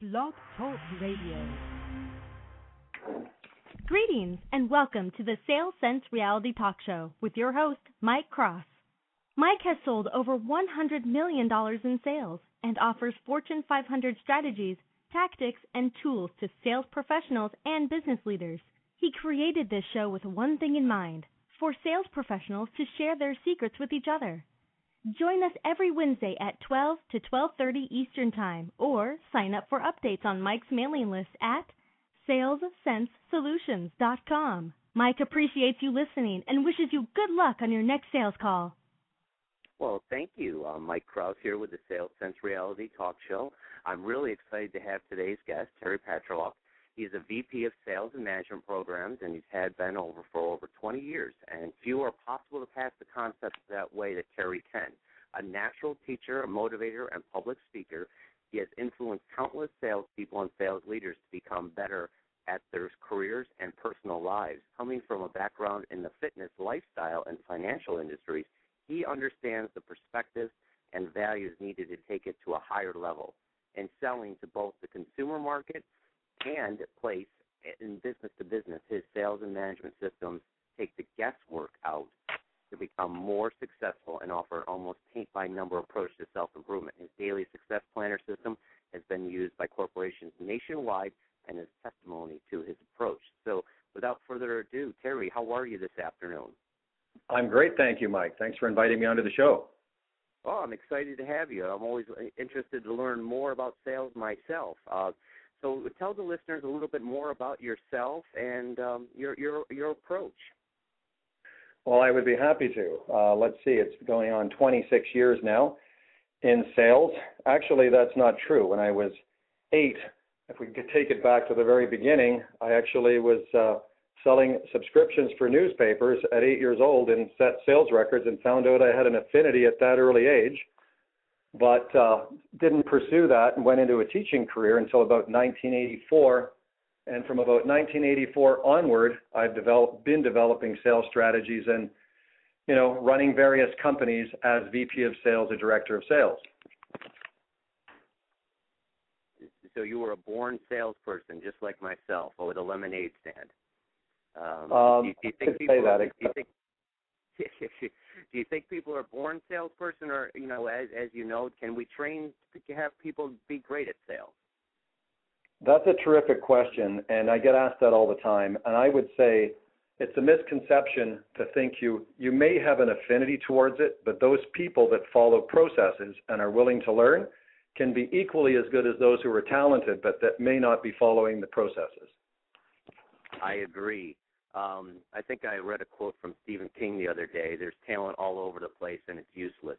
Blog Talk Radio. Greetings and welcome to the Sales Sense Reality Talk Show with your host, Mike Krause. Mike has sold over $100 million in sales and offers Fortune 500 strategies, tactics, and tools to sales professionals and business leaders. He created this show with one thing in mind, for sales professionals to share their secrets with each other. Join us every Wednesday at 12 to 12:30 Eastern Time, or sign up for updates on Mike's mailing list at salessensesolutions.com. Mike appreciates you listening and wishes you good luck on your next sales call. Well, thank you. I'm Mike Krause here with the Sales Sense Reality Talk Show. I'm really excited to have today's guest, Terry Patryluk. He's a VP of Sales and Management Programs, and he's been for over 20 years. And few are possible to pass the concepts that way that Terry can. A natural teacher, a motivator, and public speaker, he has influenced countless salespeople and sales leaders to become better at their careers and personal lives. Coming from a background in the fitness, lifestyle, and financial industries, he understands the perspectives and values needed to take it to a higher level in selling to both the consumer market and place in business to business. His sales and management systems take the guesswork out to become more successful and offer an almost paint-by-number approach to self-improvement. His daily success planner system has been used by corporations nationwide and is testimony to his approach. So without further ado, Terry, how are you this afternoon? I'm great, thank you, Mike. Thanks for inviting me onto the show. Oh, I'm excited to have you. I'm always interested to learn more about sales myself. So tell the listeners a little bit more about yourself and your approach. Well, I would be happy to. Let's see, it's going on 26 years now in sales. Actually, that's not true. When I was 8, if we could take it back to the very beginning, I actually was selling subscriptions for newspapers at 8 years old and set sales records and found out I had an affinity at that early age, but didn't pursue that and went into a teaching career until about 1984. And from about 1984 onward, I've been developing sales strategies and, running various companies as VP of Sales or Director of Sales. So you were a born salesperson, just like myself, with a lemonade stand. Do you think people are born salesperson, or as you know, can we train to have people be great at sales? That's a terrific question, and I get asked that all the time. And I would say it's a misconception to think you may have an affinity towards it, but those people that follow processes and are willing to learn can be equally as good as those who are talented, but that may not be following the processes. I agree. I think I read a quote from Stephen King the other day. There's talent all over the place, and it's useless.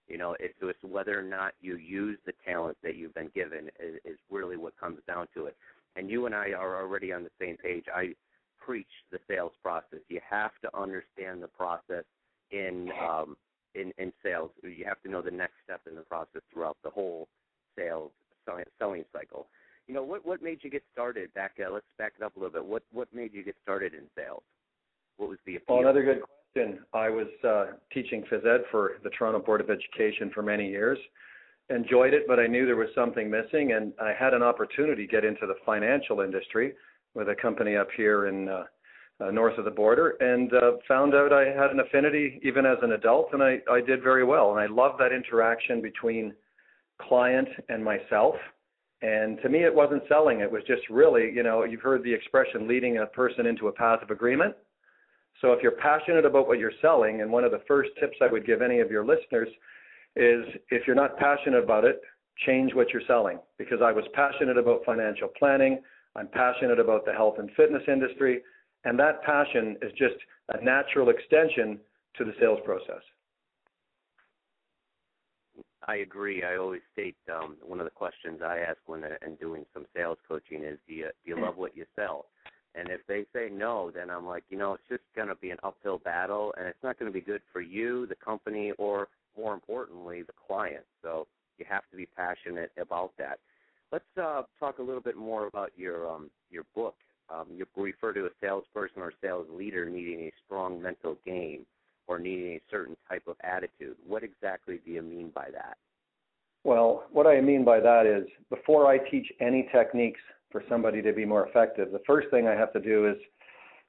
It's whether or not you use the talent that you've been given is really what comes down to it. And you and I are already on the same page. I preach the sales process. You have to understand the process in sales. You have to know the next step in the process throughout the whole selling cycle. What made you get started back? Let's back it up a little bit. What made you get started in sales? What was the appeal? Well, another good question. I was teaching phys ed for the Toronto Board of Education for many years. Enjoyed it, but I knew there was something missing, and I had an opportunity to get into the financial industry with a company up here in north of the border, and found out I had an affinity even as an adult, and I did very well. And I love that interaction between client and myself. And to me, it wasn't selling. It was just really, you've heard the expression leading a person into a path of agreement. So if you're passionate about what you're selling, and one of the first tips I would give any of your listeners is, if you're not passionate about it, change what you're selling. Because I was passionate about financial planning, I'm passionate about the health and fitness industry, and that passion is just a natural extension to the sales process. I agree. I always state one of the questions I ask when I'm doing some sales coaching is, do you love what you sell? And if they say no, then I'm like, it's just going to be an uphill battle, and it's not going to be good for you, the company, or more importantly, the client. So you have to be passionate about that. Let's talk a little bit more about your book. You refer to a salesperson or sales leader needing a strong mental game or needing a certain type of attitude. What exactly do you mean by that? Well, what I mean by that is before I teach any techniques for somebody to be more effective, the first thing I have to do is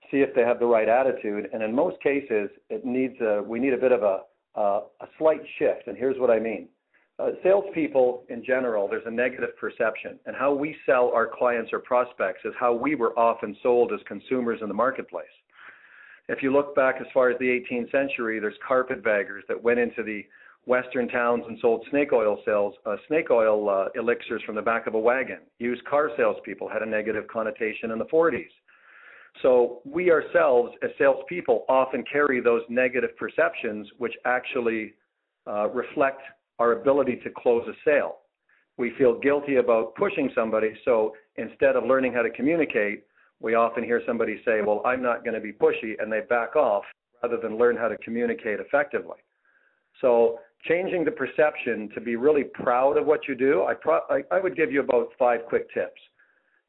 see if they have the right attitude. And in most cases, we need a bit of a slight shift. And here's what I mean. Salespeople in general, there's a negative perception. And how we sell our clients or prospects is how we were often sold as consumers in the marketplace. If you look back as far as the 18th century, there's carpetbaggers that went into the western towns and sold snake oil elixirs from the back of a wagon. Used car salespeople had a negative connotation in the 40s. So we ourselves as salespeople often carry those negative perceptions, which actually reflect our ability to close a sale. We feel guilty about pushing somebody, so instead of learning how to communicate, we often hear somebody say, well, I'm not going to be pushy, and they back off rather than learn how to communicate effectively. So changing the perception to be really proud of what you do, I would give you about 5 quick tips.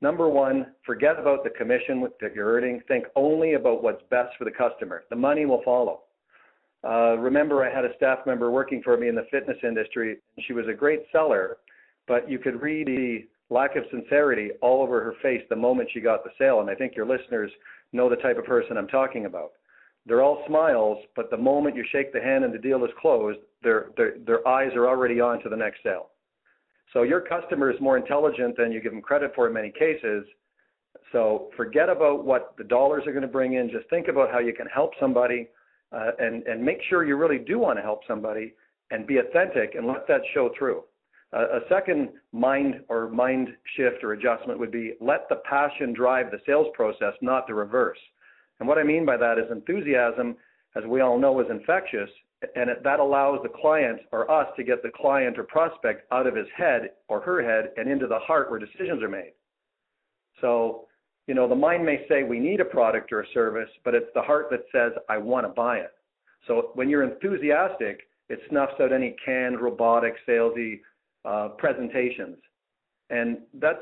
Number 1, forget about the commission that you're earning. Think only about what's best for the customer. The money will follow. Remember, I had a staff member working for me in the fitness industry. She was a great seller, but you could read the lack of sincerity all over her face the moment she got the sale. And I think your listeners know the type of person I'm talking about. They're all smiles, but the moment you shake the hand and the deal is closed, their eyes are already on to the next sale. So your customer is more intelligent than you give them credit for in many cases. So forget about what the dollars are going to bring in. Just think about how you can help somebody and make sure you really do want to help somebody and be authentic and let that show through. A second mind shift or adjustment would be let the passion drive the sales process, not the reverse. And what I mean by that is enthusiasm, as we all know, is infectious, and that allows the client or us to get the client or prospect out of his head or her head and into the heart where decisions are made. So, the mind may say we need a product or a service, but it's the heart that says, I want to buy it. So when you're enthusiastic, it snuffs out any canned, robotic, salesy presentations. And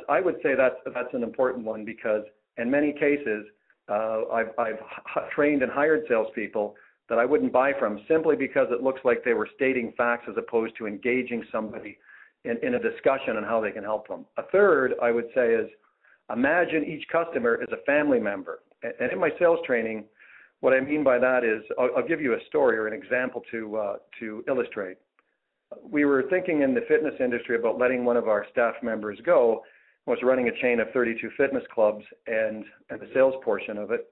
I would say that's an important one because in many cases, I've trained and hired salespeople that I wouldn't buy from simply because it looks like they were stating facts as opposed to engaging somebody in a discussion on how they can help them. A third, I would say, is imagine each customer as a family member. And in my sales training, what I mean by that is I'll give you a story or an example to illustrate. We were thinking in the fitness industry about letting one of our staff members go. Was running a chain of 32 fitness clubs and the sales portion of it,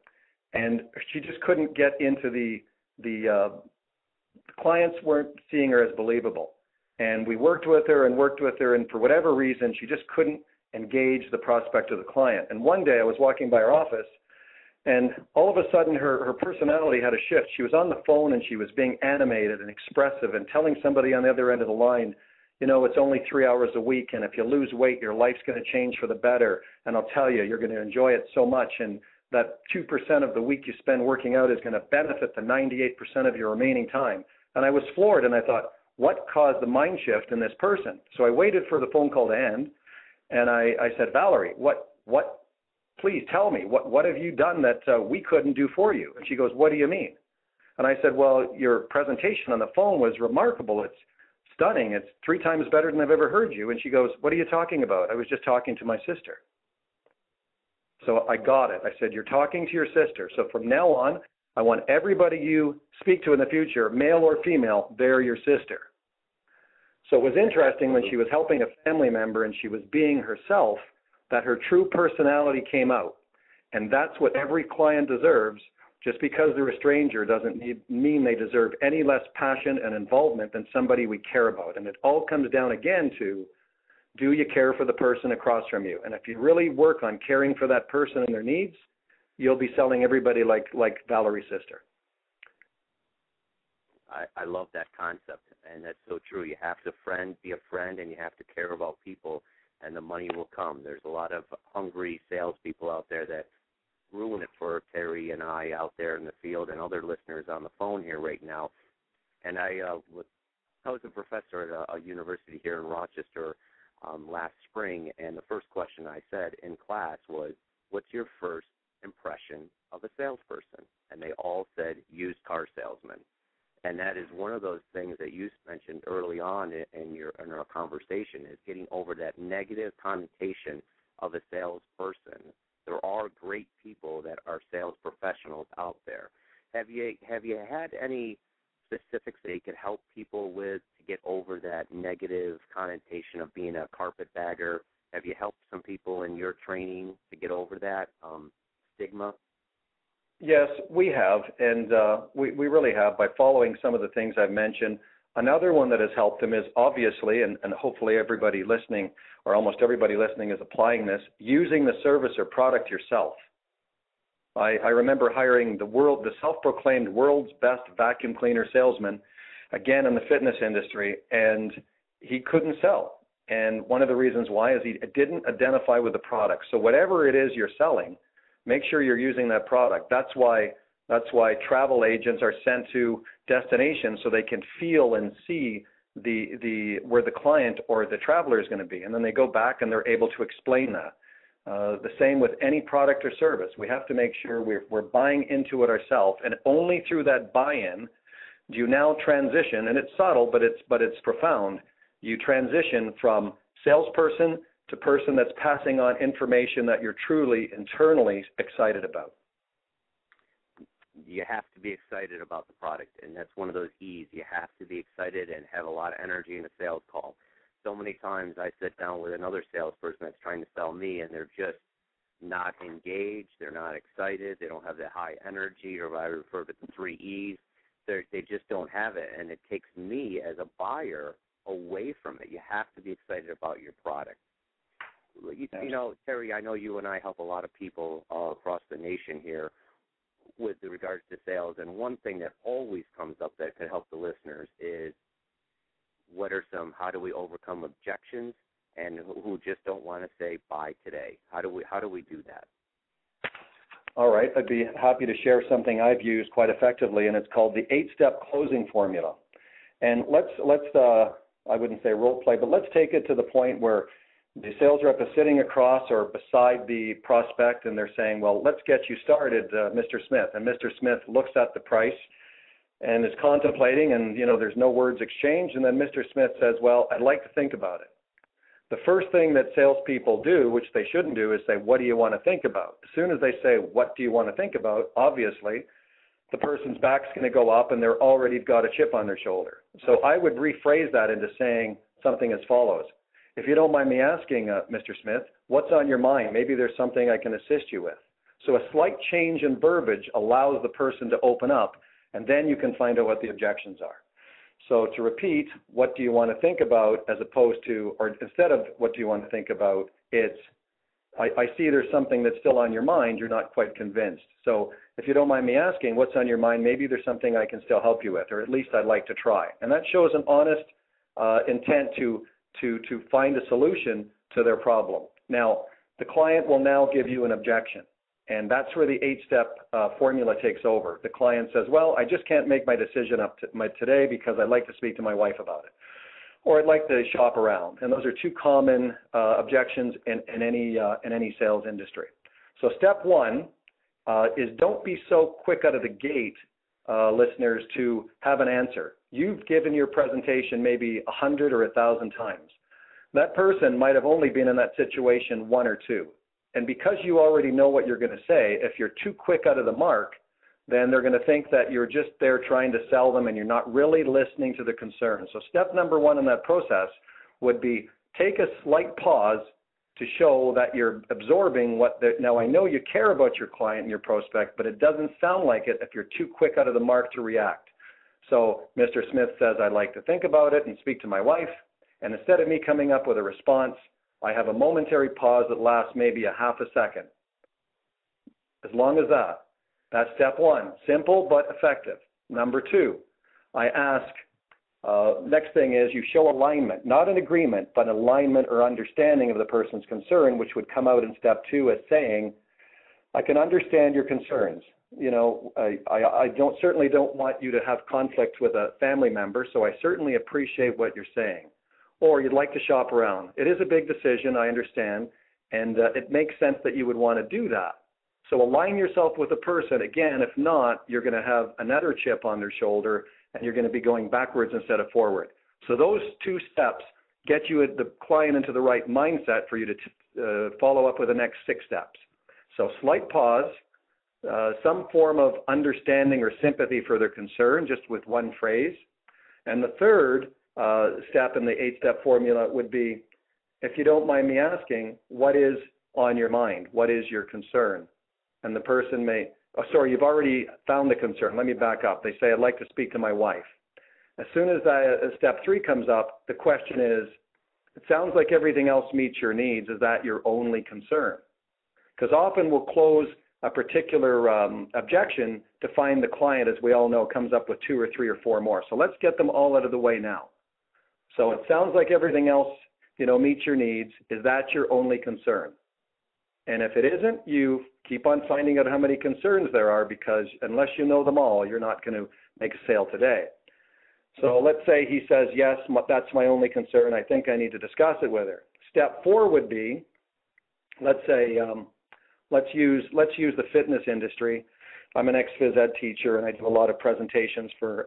and she just couldn't get into the clients weren't seeing her as believable. And we worked with her, and for whatever reason, she just couldn't engage the prospect or the client. And one day I was walking by her office, and all of a sudden her personality had a shift. She was on the phone, and she was being animated and expressive and telling somebody on the other end of the line, it's only 3 hours a week, and if you lose weight, your life's going to change for the better. And I'll tell you, you're going to enjoy it so much. And that 2% of the week you spend working out is going to benefit the 98% of your remaining time. And I was floored, and I thought, what caused the mind shift in this person? So I waited for the phone call to end, and I said, Valerie, please tell me, what have you done that we couldn't do for you? And she goes, what do you mean? And I said, well, your presentation on the phone was remarkable. It's stunning. It's 3 times better than I've ever heard you. And she goes, what are you talking about? I was just talking to my sister. So I got it. I said, you're talking to your sister. So from now on, I want everybody you speak to in the future, male or female, they're your sister. So it was interesting when she was helping a family member and she was being herself, that her true personality came out. And that's what every client deserves. Just because they're a stranger doesn't mean they deserve any less passion and involvement than somebody we care about. And it all comes down again to, do you care for the person across from you? And if you really work on caring for that person and their needs, you'll be selling everybody like Valerie's sister. I love that concept, and that's so true. You have to be a friend, and you have to care about people, and the money will come. There's a lot of hungry salespeople out there that ruin it for Terry and I out there in the field and other listeners on the phone here right now. And I was a professor at a university here in Rochester last spring, and the first question I said in class was, what's your first impression of a salesperson? And they all said used car salesman. And that is one of those things that you mentioned early on in our conversation, is getting over that negative connotation of a salesperson. There are great people that are sales professionals out there. Have you had any specifics that you could help people with to get over that negative connotation of being a carpetbagger? Have you helped some people in your training to get over that stigma? Yes, we have, and we really have, by following some of the things I've mentioned. Another one that has helped them is obviously, and hopefully everybody listening, or almost everybody listening, is applying this, using the service or product yourself. I remember hiring the self-proclaimed world's best vacuum cleaner salesman, again in the fitness industry, and he couldn't sell. And one of the reasons why is he didn't identify with the product. So whatever it is you're selling, make sure you're using that product. That's why travel agents are sent to destinations, so they can feel and see where the client or the traveler is going to be, and then they go back and they're able to explain that. The same with any product or service. We have to make sure we're buying into it ourselves, and only through that buy-in do you now transition, and it's subtle, but it's profound. You transition from salesperson to person that's passing on information that you're truly internally excited about. You have to be excited about the product, and that's one of those E's. You have to be excited and have a lot of energy in a sales call. So many times I sit down with another salesperson that's trying to sell me, and they're just not engaged. They're not excited. They don't have that high energy, or I refer to the 3 E's. They just don't have it, and it takes me as a buyer away from it. You have to be excited about your product. You know, Terry, I know you and I help a lot of people all across the nation here with regards to sales, and one thing that always comes up that could help the listeners is how do we overcome objections and who just don't want to say buy today? How do we do that? All right, I'd be happy to share something I've used quite effectively, and it's called the 8-step closing formula. And let's I wouldn't say role play, but let's take it to the point where the sales rep is sitting across or beside the prospect, and they're saying, well, let's get you started, Mr. Smith. And Mr. Smith looks at the price and is contemplating, and, there's no words exchanged. And then Mr. Smith says, well, I'd like to think about it. The first thing that salespeople do, which they shouldn't do, is say, what do you want to think about? As soon as they say, what do you want to think about, obviously, the person's back's going to go up and they're already got a chip on their shoulder. So I would rephrase that into saying something as follows. If you don't mind me asking, Mr. Smith, what's on your mind? Maybe there's something I can assist you with. So a slight change in verbiage allows the person to open up, and then you can find out what the objections are. So to repeat, what do you want to think about, as opposed to, or instead of what do you want to think about, it's, I see there's something that's still on your mind, you're not quite convinced. So if you don't mind me asking, what's on your mind? Maybe there's something I can still help you with, or at least I'd like to try. And that shows an honest intent to find a solution to their problem. Now, the client will now give you an objection, and that's where the 8-step formula takes over. The client says, well, I just can't make my decision up today because I'd like to speak to my wife about it, or I'd like to shop around. And those are two common objections in any sales industry. So step one is don't be so quick out of the gate, listeners, to have an answer. You've given your presentation maybe 100 or 1,000 times. That person might have only been in that situation 1 or 2. And because you already know what you're going to say, if you're too quick out of the mark, then they're going to think that you're just there trying to sell them and you're not really listening to the concern. So step number 1 in that process would be take a slight pause to show that you're absorbing now I know you care about your client and your prospect, but it doesn't sound like it if you're too quick out of the mark to react. So Mr. Smith says, I'd like to think about it and speak to my wife. And instead of me coming up with a response, I have a momentary pause that lasts maybe a half a second. As long as that. That's step 1. Simple but effective. Number 2, I ask, next thing is you show alignment, not an agreement, but alignment or understanding of the person's concern, which would come out in step 2 as saying, I can understand your concerns. I certainly don't want you to have conflict with a family member, so I certainly appreciate what you're saying. Or you'd like to shop around. It is a big decision, I understand, and it makes sense that you would want to do that. So align yourself with a person. Again, if not, you're going to have another chip on their shoulder, and you're going to be going backwards instead of forward. So those 2 steps get you the client into the right mindset for you to follow up with the next 6 steps. So slight pause, some form of understanding or sympathy for their concern, just with one phrase. And the third step in the 8-step formula would be, if you don't mind me asking, what is on your mind? What is your concern? And the person may, you've already found the concern. Let me back up. They say, I'd like to speak to my wife. As soon as step 3 comes up, the question is, it sounds like everything else meets your needs. Is that your only concern? Because often we'll close a particular objection to find the client, as we all know, comes up with 2 or 3 or 4 more. So let's get them all out of the way now. So it sounds like everything else, meets your needs. Is that your only concern? And if it isn't, you keep on finding out how many concerns there are, because unless you know them all, you're not going to make a sale today. So let's say he says, yes, that's my only concern. I think I need to discuss it with her. Step 4 would be, let's say, let's use the fitness industry. I'm an ex-phys ed teacher, and I do a lot of presentations for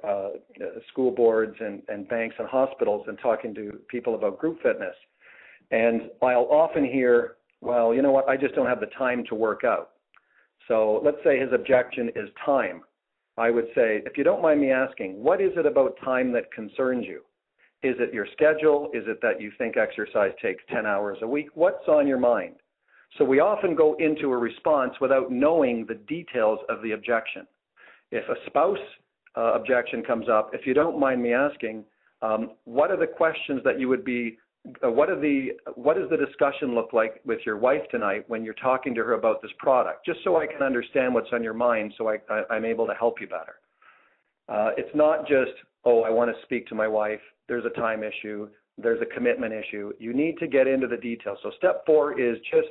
school boards and banks and hospitals, and talking to people about group fitness. And I'll often hear, well, you know what, I just don't have the time to work out. So let's say his objection is time. I would say, if you don't mind me asking, what is it about time that concerns you? Is it your schedule? Is it that you think exercise takes 10 hours a week? What's on your mind? So we often go into a response without knowing the details of the objection. If a spouse objection comes up, if you don't mind me asking, what are the questions that you would be, what does the discussion look like with your wife tonight when you're talking to her about this product? Just so I can understand what's on your mind, so I'm able to help you better. It's not just, I want to speak to my wife. There's a time issue. There's a commitment issue. You need to get into the details. So step 4 is just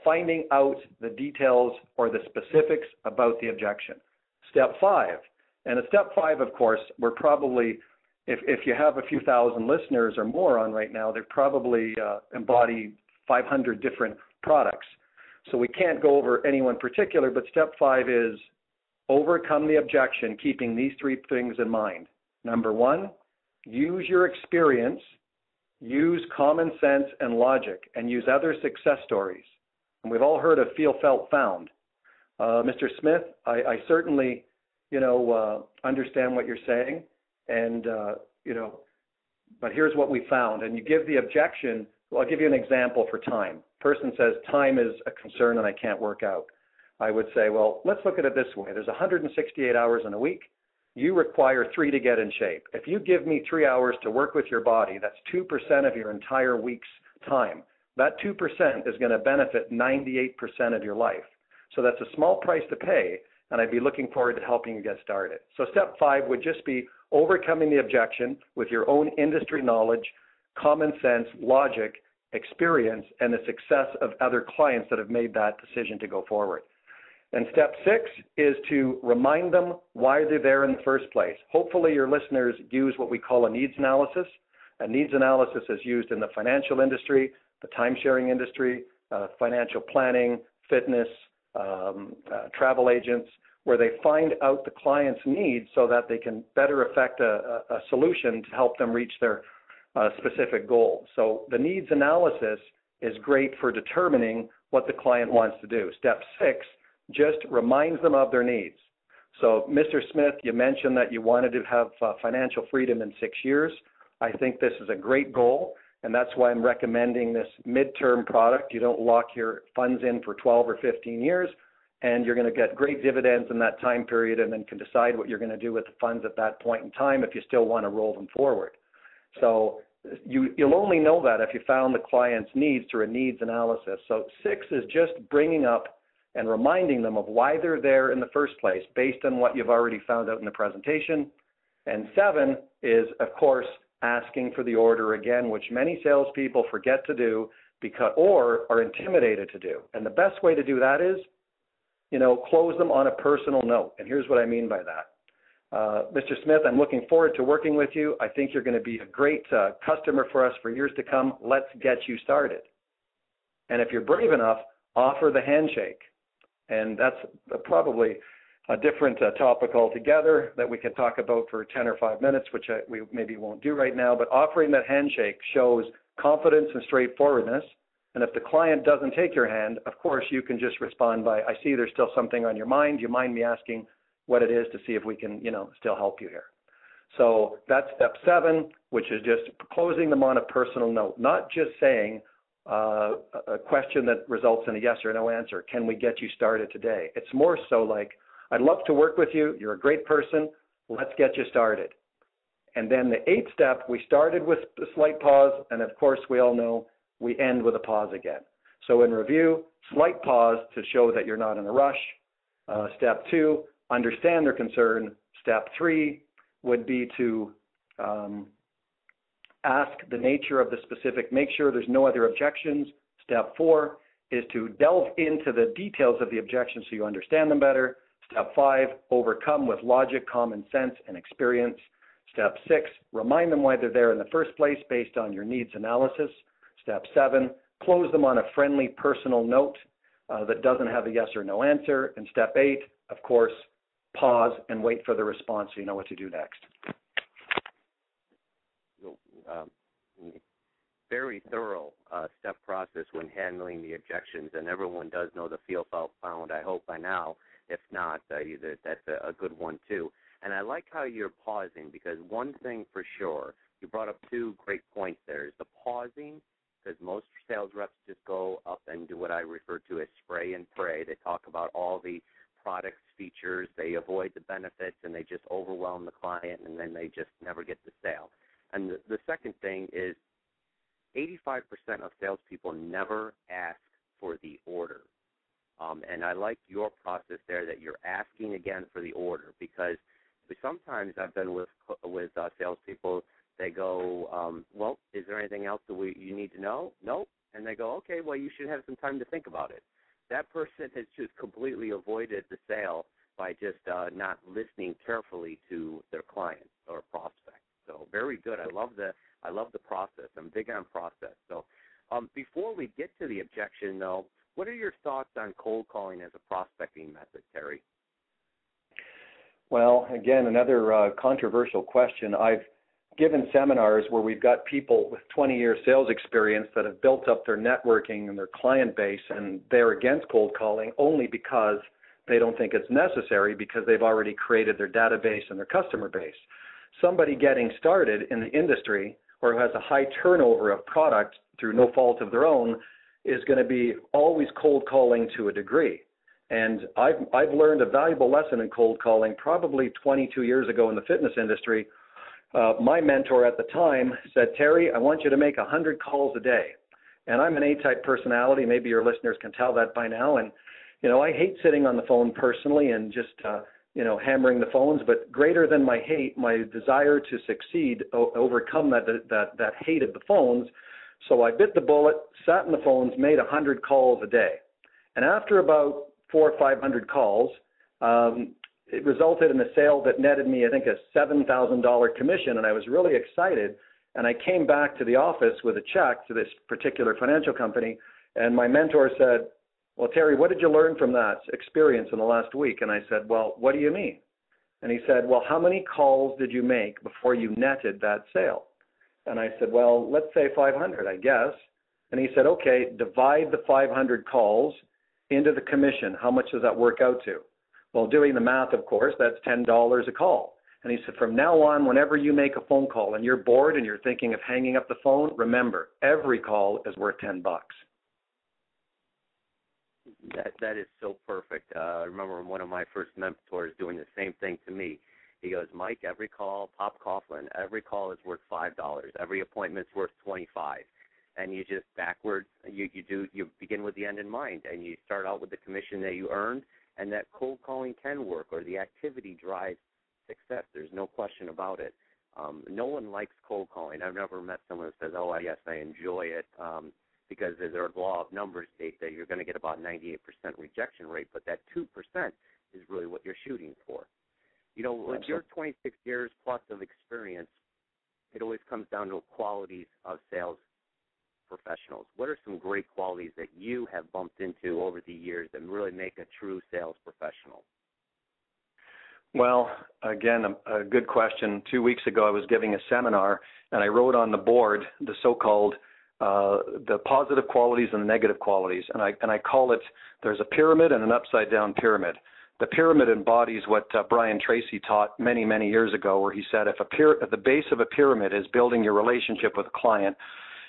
finding out the details or the specifics about the objection. Step 5, and at step 5, of course, we're probably, if you have a few thousand listeners or more on right now, they probably embody 500 different products. So we can't go over any one particular, but step 5 is overcome the objection, keeping these 3 things in mind. Number 1, use your experience, use common sense and logic, and use other success stories. And we've all heard of feel, felt, found. Mr. Smith, I certainly, understand what you're saying, and, but here's what we found. And you give the objection. Well, I'll give you an example for time. Person says, time is a concern and I can't work out. I would say, well, let's look at it this way. There's 168 hours in a week. You require 3 to get in shape. If you give me 3 hours to work with your body, that's 2% of your entire week's time. That 2% is going to benefit 98% of your life. So that's a small price to pay, and I'd be looking forward to helping you get started. So step 5 would just be overcoming the objection with your own industry knowledge, common sense, logic, experience, and the success of other clients that have made that decision to go forward. And step 6 is to remind them why they're there in the first place. Hopefully your listeners use what we call a needs analysis. A needs analysis is used in the financial industry, the time-sharing industry, financial planning, fitness, travel agents, where they find out the client's needs so that they can better affect a solution to help them reach their specific goal. So the needs analysis is great for determining what the client wants to do. Step 6 just reminds them of their needs. So, Mr. Smith, you mentioned that you wanted to have financial freedom in 6 years. I think this is a great goal, and that's why I'm recommending this midterm product. You don't lock your funds in for 12 or 15 years, and you're going to get great dividends in that time period, and then can decide what you're going to do with the funds at that point in time if you still want to roll them forward. So you'll only know that if you found the client's needs through a needs analysis. So 6 is just bringing up and reminding them of why they're there in the first place based on what you've already found out in the presentation. And 7 is, of course, asking for the order again, which many salespeople forget to do or are intimidated to do. And the best way to do that is, close them on a personal note. And here's what I mean by that. Mr. Smith, I'm looking forward to working with you. I think you're going to be a great customer for us for years to come. Let's get you started. And if you're brave enough, offer the handshake. And that's probably a different topic altogether that we can talk about for 10 or 5 minutes, which we maybe won't do right now. But offering that handshake shows confidence and straightforwardness. And if the client doesn't take your hand, of course, you can just respond by, I see there's still something on your mind. Do you mind me asking what it is to see if we can, still help you here? So that's step 7, which is just closing them on a personal note, not just saying a question that results in a yes or no answer. Can we get you started today? It's more so like, I'd love to work with you. You're a great person. Let's get you started. And then the 8th step, we started with a slight pause, and of course, we all know we end with a pause again. So in review, slight pause to show that you're not in a rush. Step 2, understand their concern. Step 3 would be to ask the nature of the specific, make sure there's no other objections. Step 4 is to delve into the details of the objection so you understand them better. Step 5, overcome with logic, common sense, and experience. Step 6, remind them why they're there in the first place based on your needs analysis. Step 7, close them on a friendly, personal note that doesn't have a yes or no answer. And step 8, of course, pause and wait for the response so you know what to do next. Very thorough step process when handling the objections, and everyone does know the feel, felt, found, I hope by now. If not, that's a good one too. And I like how you're pausing, because one thing for sure, you brought up 2 great points there, is the pausing, because most sales reps just go up and do what I refer to as spray and pray. They talk about all the products, features, they avoid the benefits, and they just overwhelm the client, and then they just never get the sale. And the second thing is 85% of salespeople never ask for the order. And I like your process there that you're asking again for the order, because sometimes I've been with salespeople, they go, well, is there anything else that you need to know? Nope. And they go, okay, well, you should have some time to think about it. That person has just completely avoided the sale by just not listening carefully to their client or prospect. So very good. I love the process. I'm big on process. So before we get to the objection, though, what are your thoughts on cold calling as a prospecting method, Terry? Well, again, another controversial question. I've given seminars where we've got people with 20-year sales experience that have built up their networking and their client base, and they're against cold calling only because they don't think it's necessary, because they've already created their database and their customer base. Somebody getting started in the industry or who has a high turnover of product through no fault of their own is going to be always cold calling to a degree. And I've learned a valuable lesson in cold calling probably 22 years ago in the fitness industry. My mentor at the time said, Terry, I want you to make 100 calls a day. And I'm an A-type personality. Maybe your listeners can tell that by now. And, I hate sitting on the phone personally and just, hammering the phones. But greater than my hate, my desire to succeed, overcome that hate of the phones. So I bit the bullet, sat in the phones, made 100 calls a day. And after about 400 or 500 calls, it resulted in a sale that netted me, I think, a $7,000 commission, and I was really excited. And I came back to the office with a check to this particular financial company, and my mentor said, well, Terry, what did you learn from that experience in the last week? And I said, well, what do you mean? And he said, well, how many calls did you make before you netted that sale? And I said, well, let's say 500, I guess. And he said, okay, divide the 500 calls into the commission. How much does that work out to? Well, doing the math, of course, that's $10 a call. And he said, from now on, whenever you make a phone call and you're bored and you're thinking of hanging up the phone, remember, every call is worth $10. That is so perfect. I remember one of my first mentors doing the same thing to me. He goes, Mike, every call, Pop Coughlin, every call is worth $5. Every appointment's worth $25. And you just backwards, you begin with the end in mind, and you start out with the commission that you earned, and that cold calling can work, or the activity drives success. There's no question about it. No one likes cold calling. I've never met someone who says, oh, yes, I enjoy it, because their law of numbers state that you're going to get about 98% rejection rate, but that 2% is really what you're shooting for. With your 26 years plus of experience, it always comes down to qualities of sales professionals. What are some great qualities that you have bumped into over the years that really make a true sales professional? again, a good question. 2 weeks ago, I was giving a seminar, and I wrote on the board the so-called the positive qualities and the negative qualities, and I call it, there's a pyramid and an upside-down pyramid. The pyramid embodies what Brian Tracy taught many, many years ago, where he said if the base of a pyramid is building your relationship with a client,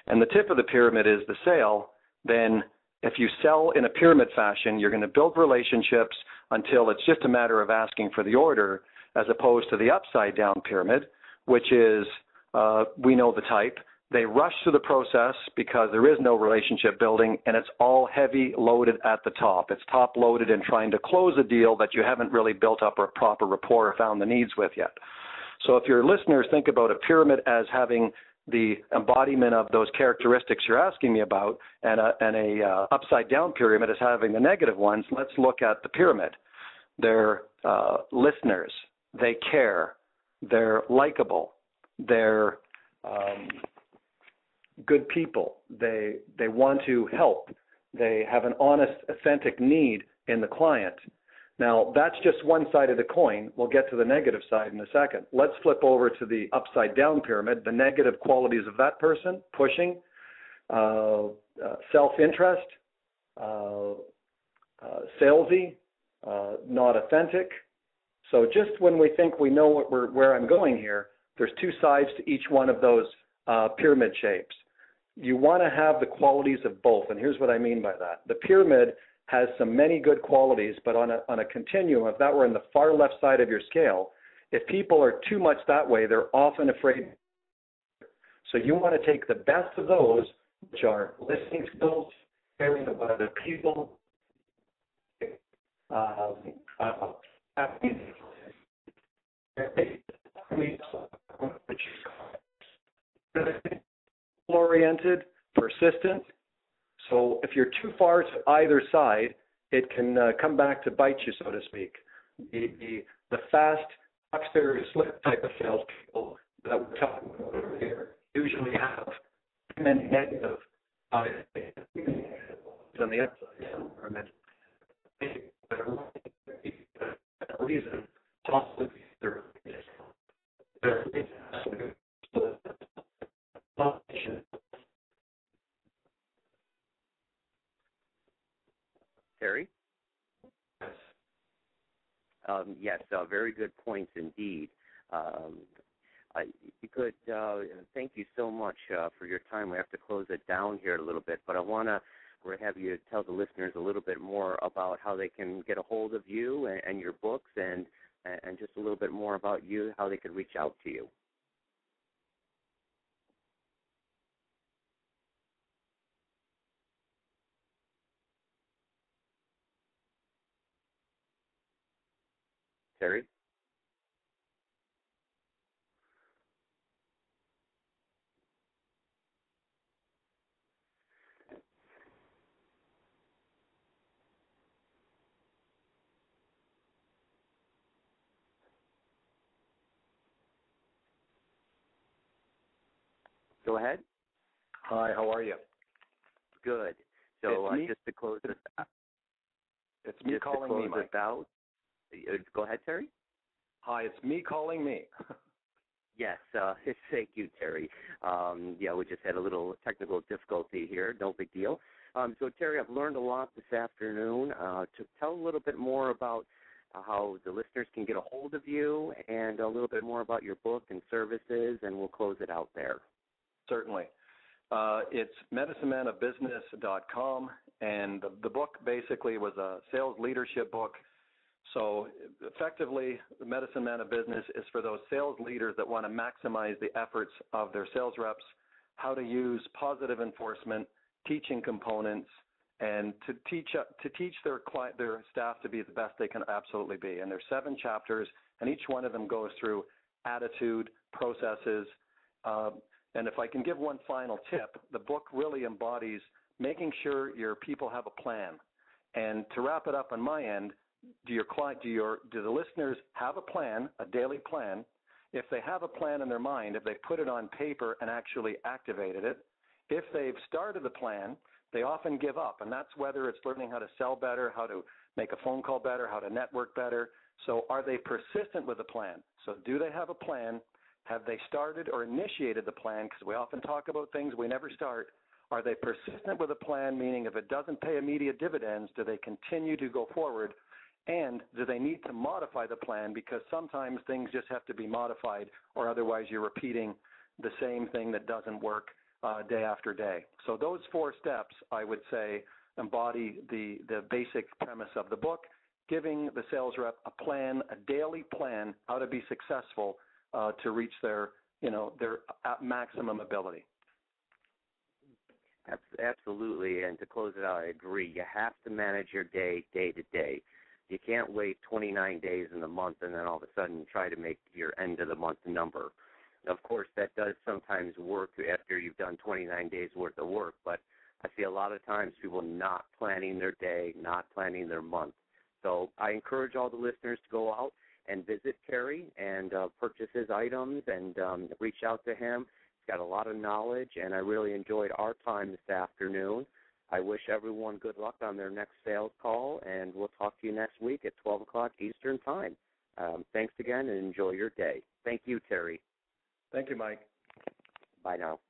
and the tip of the pyramid is the sale, then if you sell in a pyramid fashion, you're going to build relationships until it's just a matter of asking for the order, as opposed to the upside-down pyramid, which is, we know the type. They rush through the process because there is no relationship building, and it's all heavy loaded at the top. It's top loaded in trying to close a deal that you haven't really built up a proper rapport or found the needs with yet. So if your listeners think about a pyramid as having the embodiment of those characteristics you're asking me about, and a upside-down pyramid as having the negative ones, let's look at the pyramid. They're listeners. They care. They're likable. They're good people. They want to help. They have an honest, authentic need in the client. Now, that's just one side of the coin. We'll get to the negative side in a second. Let's flip over to the upside-down pyramid, the negative qualities of that person: pushing, self-interest, salesy, not authentic. So just when we think we know where I'm going here, there's two sides to each one of those pyramid shapes. You want to have the qualities of both, and here's what I mean by that. The pyramid has many good qualities, but on a continuum, if that were in the far left side of your scale, if people are too much that way, they're often afraid. So you want to take the best of those, which are listening skills, caring about other people, oriented, persistent. So if you're too far to either side, it can come back to bite you, so to speak. The fast, huckster, slick type of salespeople that we're talking about over here usually have many negative on the upside. Reason possibly Terry? Yes, very good points indeed. Thank you so much for your time. We have to close it down here a little bit, but I want to have you tell the listeners a little bit more about how they can get a hold of you and your books, and just a little bit more about you, how they can reach out to you. Terry? Go ahead. Hi, how are you? Good. So just to close this out. It's me calling me, Mike. Out. Go ahead, Terry. Hi, it's me calling me. Yes, thank you, Terry. We just had a little technical difficulty here. No big deal. So, Terry, I've learned a lot this afternoon. To tell a little bit more about how the listeners can get a hold of you, and a little bit more about your book and services, and we'll close it out there. Certainly. It's medicinemanofbusiness.com, and the book basically was a sales leadership book. So effectively, the Medicine Man of Business is for those sales leaders that want to maximize the efforts of their sales reps, how to use positive enforcement, teaching components, and to teach their staff to be the best they can absolutely be. And there's 7 chapters, and each one of them goes through attitude, processes. And if I can give one final tip, the book really embodies making sure your people have a plan. And to wrap it up on my end, do the listeners have a plan, a daily plan? If they have a plan in their mind, if they put it on paper and actually activated it, if they've started the plan, they often give up. And that's whether it's learning how to sell better, how to make a phone call better, how to network better. So are they persistent with the plan? So do they have a plan? Have they started or initiated the plan? Because we often talk about things we never start. Are they persistent with a plan, meaning if it doesn't pay immediate dividends, do they continue to go forward? And do they need to modify the plan? Because sometimes things just have to be modified, or otherwise you're repeating the same thing that doesn't work day after day. So those 4 steps, I would say, embody the basic premise of the book, giving the sales rep a plan, a daily plan, how to be successful to reach their maximum ability. Absolutely, and to close it out, I agree. You have to manage your day to day. You can't wait 29 days in the month and then all of a sudden try to make your end of the month number. Of course, that does sometimes work after you've done 29 days worth of work, but I see a lot of times people not planning their day, not planning their month. So I encourage all the listeners to go out and visit Terry and purchase his items and reach out to him. He's got a lot of knowledge, and I really enjoyed our time this afternoon. I wish everyone good luck on their next sales call, and we'll talk to you next week at 12 o'clock Eastern Time. Thanks again, and enjoy your day. Thank you, Terry. Thank you, Mike. Bye now.